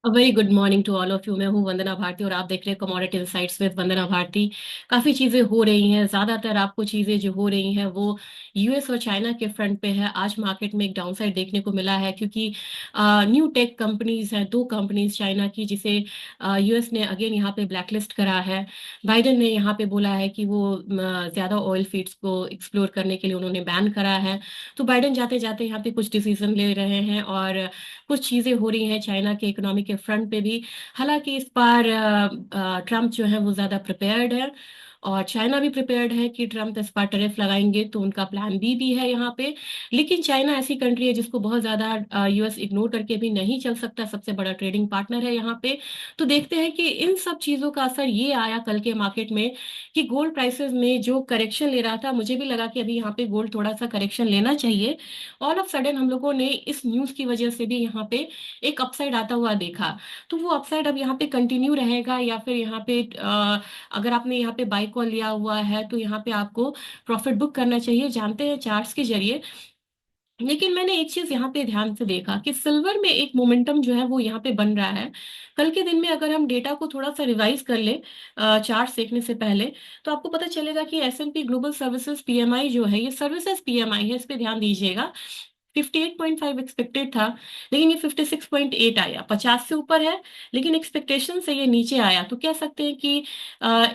Very good morning to all of you. मैं हूं वंदना भारती और आप देख रहे हैं commodity insights with Vandana Bharti. काफ़ी चीज़ें हो रही हैं। ज़्यादातर आपको चीज़ें जो हो रही हैं वो यूएस और चाइना के फ्रंट पे है। आज मार्केट में एक डाउनसाइड देखने को मिला है क्योंकि न्यू टेक कंपनीज हैं, दो कंपनीज चाइना की, जिसे यूएस ने अगेन यहाँ पे ब्लैकलिस्ट करा है। बाइडेन ने यहाँ पे बोला है कि वो ज़्यादा ऑयल फीड्स को एक्सप्लोर करने के लिए उन्होंने बैन करा है। तो बाइडेन जाते जाते यहाँ पे कुछ डिसीजन ले रहे हैं और कुछ चीजें हो रही हैं चाइना के इकोनॉमी के फ्रंट पे भी। हालांकि इस बार ट्रम्प जो है वो ज्यादा प्रिपेयर्ड है और चाइना भी प्रिपेयर्ड है कि ट्रम्प इस बार टैरिफ लगाएंगे, तो उनका प्लान बी भी है यहाँ पे। लेकिन चाइना ऐसी कंट्री है जिसको बहुत ज्यादा यूएस इग्नोर करके भी नहीं चल सकता, सबसे बड़ा ट्रेडिंग पार्टनर है यहाँ पे। तो देखते हैं कि इन सब चीजों का असर ये आया कल के मार्केट में कि गोल्ड प्राइसेस में जो करेक्शन ले रहा था, मुझे भी लगा कि अभी यहाँ पे गोल्ड थोड़ा सा करेक्शन लेना चाहिए। ऑल ऑफ सडन हम लोगों ने इस न्यूज की वजह से भी यहाँ पे एक अपसाइड आता हुआ देखा। तो वो अपसाइड अब यहाँ पे कंटिन्यू रहेगा या फिर यहाँ पे अगर आपने यहाँ पे बाई कॉल लिया हुआ है तो यहाँ पे आपको प्रॉफिट बुक करना चाहिए, जानते हैं चार्ट्स के जरिए। लेकिन मैंने एक चीज यहाँ पे ध्यान से देखा कि सिल्वर में एक मोमेंटम जो है वो यहाँ पे बन रहा है। कल के दिन में अगर हम डेटा को थोड़ा सा रिवाइज कर ले चार्ट देखने से पहले, तो आपको पता चलेगा कि एस&पी ग्लोबल सर्विसेज पीएमआई जो है, ये सर्विसेज पीएमआई है, इस पे ध्यान दीजिएगा। 58.5 एक्सपेक्टेड था, लेकिन ये 56.8 आया, 50 से ऊपर है। लेकिन एक्सपेक्टेशन से ये नीचे आया, तो कह सकते हैं कि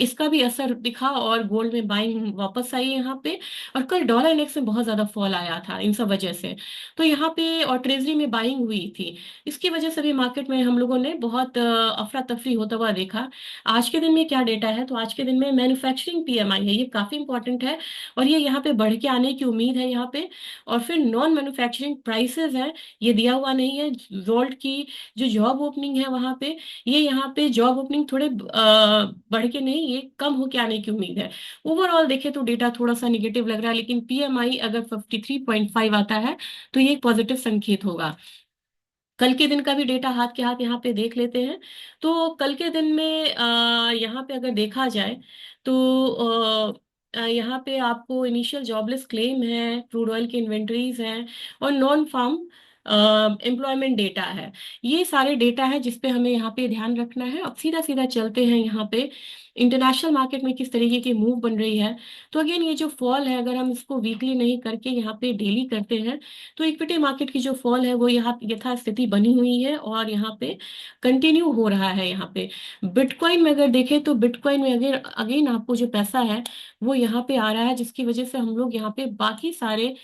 इसका भी असर दिखा और गोल्ड में बाइंग वापस आई यहाँ पे। और कल डॉलर इंडेक्स में बहुत ज्यादा फॉल आया था इन सब वजह से। तो यहाँ पे और ट्रेजरी में बाइंग हुई थी, इसकी वजह से भी मार्केट में हम लोगों ने बहुत अफरा तफरी होता हुआ देखा। आज के दिन में क्या डेटा है, तो आज के दिन में मैन्युफैक्चरिंग पीएमआई है, ये काफी इंपॉर्टेंट है और ये यहाँ पे बढ़ के आने की उम्मीद है यहाँ पे। और फिर नॉन मैन्युफैक्चरिंग प्राइसेस है, ये दिया हुआ नहीं है। जोल्ट की जो जॉब ओपनिंग है वहां पे, ये यहाँ पे जॉब ओपनिंग थोड़े बढ़ के नहीं, ये कम होके आने की उम्मीद है। ओवरऑल देखे तो डेटा थोड़ा सा निगेटिव लग रहा है, लेकिन पीएमआई अगर 53.5 आता है तो ये एक पॉजिटिव संकेत होगा। कल के दिन का भी डेटा हाथ के हाथ यहाँ पे देख लेते हैं। तो कल के दिन में यहाँ पे अगर देखा जाए तो यहाँ पे आपको इनिशियल जॉबलेस क्लेम है, क्रूड ऑयल की इन्वेंटरीज हैं और नॉन फार्म एम्प्लॉयमेंट डेटा है। ये सारे डेटा है जिसपे हमें यहाँ पे ध्यान रखना है। अब सीधा सीधा चलते हैं यहाँ पे इंटरनेशनल मार्केट में किस तरीके की मूव बन रही है। तो अगेन ये जो फॉल है, अगर हम इसको वीकली नहीं करके यहाँ पे डेली करते हैं, तो इक्विटी मार्केट की जो फॉल है वो यहाँ यथास्थिति बनी हुई है और यहाँ पे कंटिन्यू हो रहा है। यहाँ पे बिटकॉइन में अगर देखें तो बिटकॉइन में अगर अगेन आपको जो पैसा है वो यहाँ पे आ रहा है, जिसकी वजह से हम लोग यहाँ पे बाकी सारे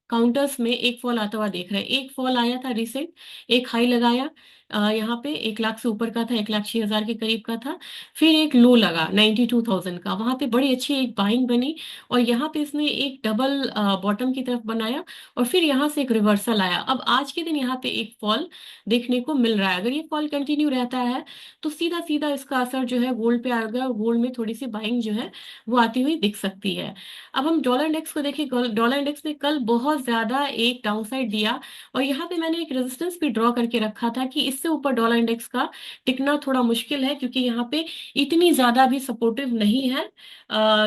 काउंटर्स में एक फॉल आता हुआ देख रहे हैं। एक फॉल आया था रिसेंट, एक हाई लगाया यहाँ पे 1 लाख से ऊपर का था, 1,06,000 के करीब का था। फिर एक लो लगा 92,000 का, वहां पे बड़ी अच्छी एक बाइंग बनी और यहाँ पे इसने एक डबल बॉटम की तरफ बनाया और फिर यहाँ से एक रिवर्सल आया। अब आज के दिन यहाँ पे एक फॉल देखने को मिल रहा है। अगर ये फॉल कंटिन्यू रहता है तो सीधा सीधा इसका असर जो है गोल्ड पे आएगा और गोल्ड में थोड़ी सी बाइंग जो है वो आती हुई दिख सकती है। अब हम डॉलर इंडेक्स को देखें, डॉलर इंडेक्स ने कल बहुत ज्यादा एक डाउनसाइड दिया और यहाँ पे मैंने एक रेजिस्टेंस भी ड्रॉ करके रखा था कि इससे ऊपर डॉलर इंडेक्स का टिकना थोड़ा मुश्किल है, क्योंकि यहाँ पे इतनी ज्यादा भी सपोर्टिव नहीं है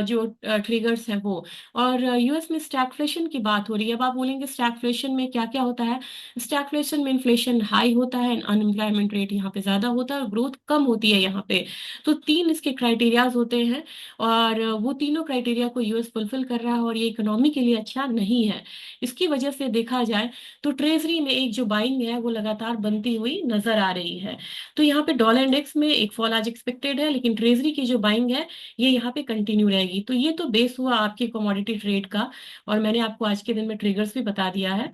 जो ट्रिगर्स है वो। और यूएस में स्टैगफ्लेशन की बात हो रही है। अब आप बोलेंगे स्टैगफ्लेशन में क्या क्या होता है। स्टैगफ्लेशन में इन्फ्लेशन हाई होता है, अनएम्प्लॉयमेंट रेट यहाँ पे ज्यादा होता है और ग्रोथ कम होती है यहाँ पे। तो तीन इसके क्राइटेरियाज होते हैं और वो तीनों क्राइटेरिया को यूएस फुलफिल कर रहा है और ये इकोनॉमी के लिए अच्छा नहीं है। इसकी वजह से देखा जाए तो ट्रेजरी में एक जो बाइंग है वो लगातार बनती हुई नजर आ रही है। तो यहाँ पे डॉलर इंडेक्स में एक फॉल आज एक्सपेक्टेड है, लेकिन ट्रेजरी की जो बाइंग है ये यहाँ पे कंटिन्यू रहेगी। तो ये तो बेस हुआ आपके कमोडिटी ट्रेड का और मैंने आपको आज के दिन में ट्रिगर्स भी बता दिया है।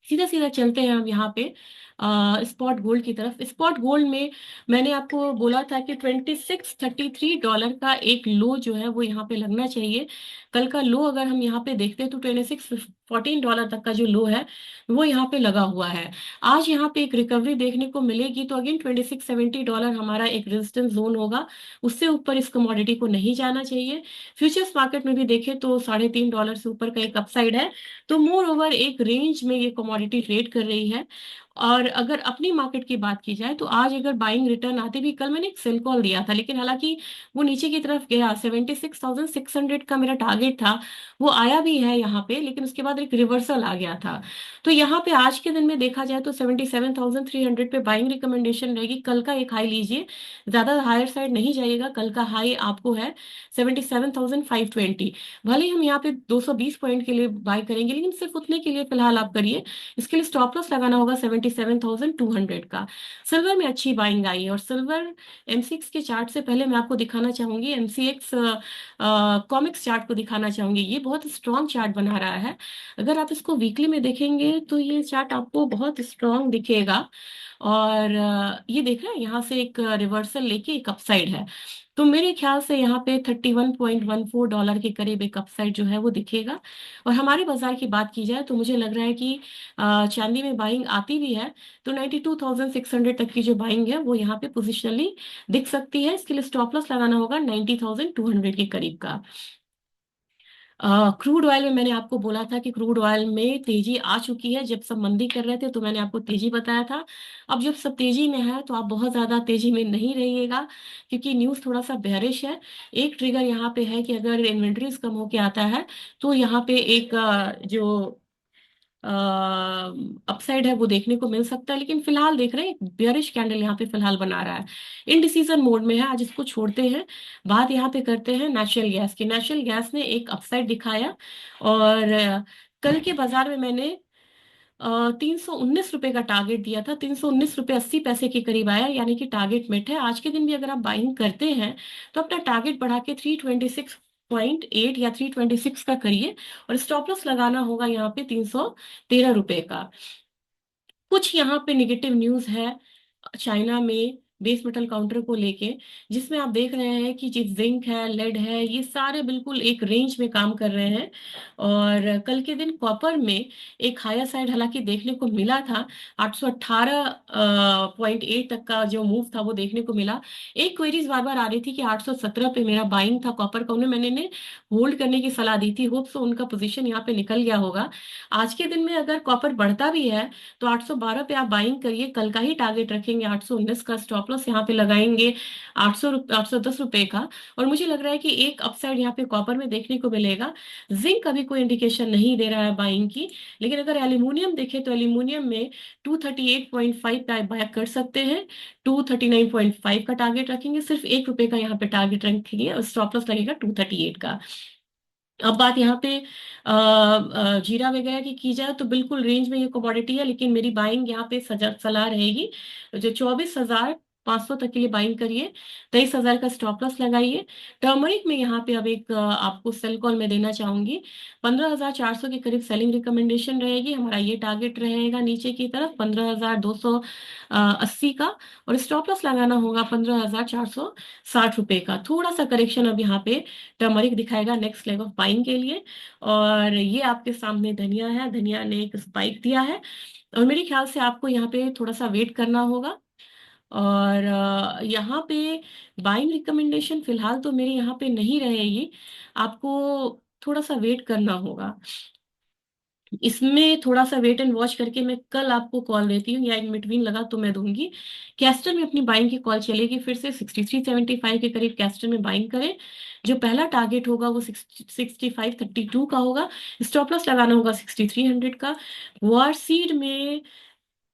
सीधा सीधा चलते हैं हम यहाँ पे स्पॉट गोल्ड की तरफ। स्पॉट गोल्ड में मैंने आपको बोला था कि $2633 का एक लो जो है वो यहाँ पे लगना चाहिए। कल का लो अगर हम यहाँ पे देखते हैं तो $2614 तक का जो लो है वो यहाँ पे लगा हुआ है। आज यहाँ पे एक रिकवरी देखने को मिलेगी तो अगेन $2670 हमारा एक रेजिस्टेंस जोन होगा, उससे ऊपर इस कमोडिटी को नहीं जाना चाहिए। फ्यूचर्स मार्केट में भी देखें तो $3.5 से ऊपर का एक अपसाइड है। तो मोर ओवर एक रेंज में ये कमोडिटी ट्रेड कर रही है और और अगर अपनी मार्केट की बात की जाए तो आज अगर बाइंग रिटर्न आते भी, कल मैंने एक सेल कॉल दिया था लेकिन हालांकि वो नीचे की तरफ गया, 76,600 का मेरा टारगेट था, वो आया भी है यहाँ पे, लेकिन उसके बाद एक रिवर्सल आ गया था। तो यहाँ पे आज के दिन में देखा जाए तो 77,300 पे बाइंग रिकमेंडेशन रहेगी। कल का एक हाई लीजिए, ज्यादा हायर साइड नहीं जाइएगा। कल का हाई आपको है 77,520। भले ही हम यहाँ पे 220 पॉइंट के लिए बाय करेंगे, लेकिन सिर्फ उतने के लिए फिलहाल आप करिए। इसके लिए स्टॉप लॉस लगाना होगा 77,200 का। सिल्वर में अच्छी बाइंग आई है, और सिल्वर एमसीएक्स के चार्ट से पहले मैं आपको दिखाना चाहूंगी, एमसीएक्स कॉमिक्स चार्ट को दिखाना चाहूंगी। ये बहुत स्ट्रॉन्ग चार्ट बना रहा है। अगर आप इसको वीकली में देखेंगे तो ये चार्ट आपको बहुत स्ट्रॉन्ग दिखेगा। और ये देख रहे हैं, यहाँ से एक रिवर्सल लेके एक अपसाइड है। तो मेरे ख्याल से यहाँ पे $31.14 के करीब एक अपसाइड जो है वो दिखेगा। और हमारे बाजार की बात की जाए तो मुझे लग रहा है कि चांदी में बाइंग आती भी है तो 92,600 तक की जो बाइंग है वो यहाँ पे पोजिशनली दिख सकती है। इसके लिए स्टॉप लॉस लगाना होगा 90,200 के करीब का। क्रूड ऑयल में मैंने आपको बोला था कि क्रूड ऑयल में तेजी आ चुकी है। जब सब मंदी कर रहे थे तो मैंने आपको तेजी बताया था। अब जब सब तेजी में है तो आप बहुत ज्यादा तेजी में नहीं रहिएगा, क्योंकि न्यूज़ थोड़ा सा बेयरिश है। एक ट्रिगर यहाँ पे है कि अगर इन्वेंट्रीज कम होके आता है तो यहाँ पे एक जो अपसाइड है वो देखने को मिल सकता है। लेकिन फिलहाल देख रहे हैं बियरिश कैंडल यहाँ पे फिलहाल बना रहा है, इनडिसीजन मोड में है। आज इसको छोड़ते हैं, बात यहाँ पे करते हैं नेचुरल गैस की। नेचुरल गैस ने एक अपसाइड दिखाया, और कल के बाजार में मैंने 319 रुपए का टारगेट दिया था। 319 रुपये 80 पैसे के करीब आया, यानी कि टारगेट मेट है। आज के दिन भी अगर आप बाइंग करते हैं तो अपना टारगेट बढ़ा के 326.8 या 326 का करिए, और स्टॉप लॉस लगाना होगा यहाँ पे 313 रुपए का। कुछ यहाँ पे निगेटिव न्यूज है चाइना में बेस मेटल काउंटर को लेके, जिसमें आप देख रहे हैं कि जो जिंक है, लेड है, ये सारे बिल्कुल एक रेंज में काम कर रहे हैं। और कल के दिन कॉपर में एक हायर साइड हालांकि देखने को मिला था, 818.8 तक का जो मूव था वो देखने को मिला। एक क्वेरीज बार बार आ रही थी कि 817 पे मेरा बाइंग था कॉपर का, उन्हें मैंने होल्ड करने की सलाह दी थी। होप सो उनका पोजीशन यहाँ पे निकल गया होगा। आज के दिन में अगर कॉपर बढ़ता भी है तो 812 पे आप बाइंग करिए। कल का ही टारगेट रखेंगे 819 का, स्टॉप लॉस यहाँ पे लगाएंगे 810 रुपए का। और मुझे लग रहा है कि एक अपसाइड यहाँ पे कॉपर में देखने को मिलेगा। जिंक अभी कोई इंडिकेशन नहीं दे रहा है बाइंग की, लेकिन अगर एल्यूमिनियम देखे तो एल्यूमिनियम में 238.5 पे बाय कर सकते हैं। 239.5 का टारगेट रखेंगे, सिर्फ ₹1 का यहाँ पे टारगेट रखेंगे, और स्टॉप लॉस लगेगा 238 का। अब बात यहाँ पे जीरा वगैरह की जाए तो बिल्कुल रेंज में ये कमोडिटी है, लेकिन मेरी बाइंग यहाँ पे सलाह रहेगी जो 24,500 तक के लिए बाइंग करिए। 23,000 का स्टॉप लॉस लगाइए। टर्मरिक में यहाँ पे अब एक आपको सेल कॉल में देना चाहूंगी। 15,400 के करीब सेलिंग रिकमेंडेशन रहेगी। हमारा ये टारगेट रहेगा नीचे की तरफ 15,280 का, और स्टॉप लॉस लगाना होगा 15,460 रुपए का। थोड़ा सा करेक्शन अब यहाँ पे टर्मरिक दिखाएगा नेक्स्ट लेग ऑफ बाइंग के लिए। और ये आपके सामने धनिया है, धनिया ने एक स्पाइक दिया है, और मेरे ख्याल से आपको यहाँ पे थोड़ा सा वेट करना होगा। और यहाँ पे बाइंग रिकमेंडेशन फिलहाल तो मेरे यहाँ पे नहीं रहेगी, आपको थोड़ा सा वेट करना होगा। इसमें थोड़ा सा वेट एंड वॉच करके मैं कल आपको कॉल देती हूँ, या इन बिटवीन लगा तो मैं दूंगी। कैस्टर में अपनी बाइंग की कॉल चलेगी फिर से 6375 के करीब कैस्टर में बाइंग करें। जो पहला टारगेट होगा वो 6532 का होगा। स्टॉप लॉस लगाना होगा 6300 का। वारसीड में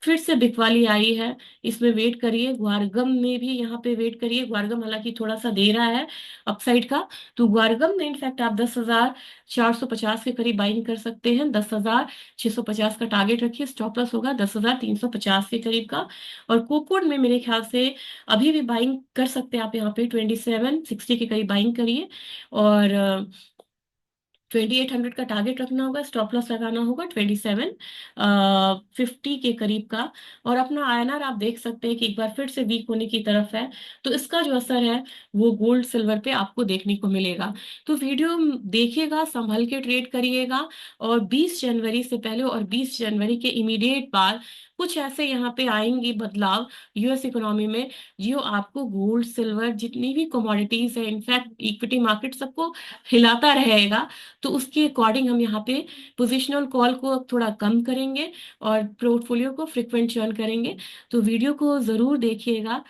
फिर से बिकवाली आई है, इसमें वेट करिए। ग्वारगम में भी यहाँ पे वेट करिए। ग्वारगम हालांकि थोड़ा सा दे रहा है अपसाइड का, तो ग्वारगम में इनफैक्ट आप 10,450 के करीब बाइंग कर सकते हैं। 10,650 का टारगेट रखिए, स्टॉप लॉस होगा 10,350 के करीब का। और कोकोड में मेरे ख्याल से अभी भी बाइंग कर सकते हैं आप, यहाँ पे 2760 के करीब बाइंग करिए। और 2800 का टारगेट रखना होगा, स्टॉप लॉस लगाना होगा 2750 के करीब का। और अपना आईएनआर आप देख सकते हैं कि एक बार फिर से वीक होने की तरफ है, तो इसका जो असर है वो गोल्ड सिल्वर पे आपको देखने को मिलेगा। तो वीडियो देखिएगा, संभल के ट्रेड करिएगा। और 20 जनवरी से पहले और 20 जनवरी के इमीडिएट बाद कुछ ऐसे यहाँ पे आएंगी बदलाव यूएस इकोनॉमी में, जो आपको गोल्ड सिल्वर जितनी भी कमोडिटीज है, इनफैक्ट इक्विटी मार्केट सबको हिलाता रहेगा। तो उसके अकॉर्डिंग हम यहाँ पे पोजिशनल कॉल को थोड़ा कम करेंगे और पोर्टफोलियो को फ्रिक्वेंट चर्न करेंगे। तो वीडियो को जरूर देखिएगा।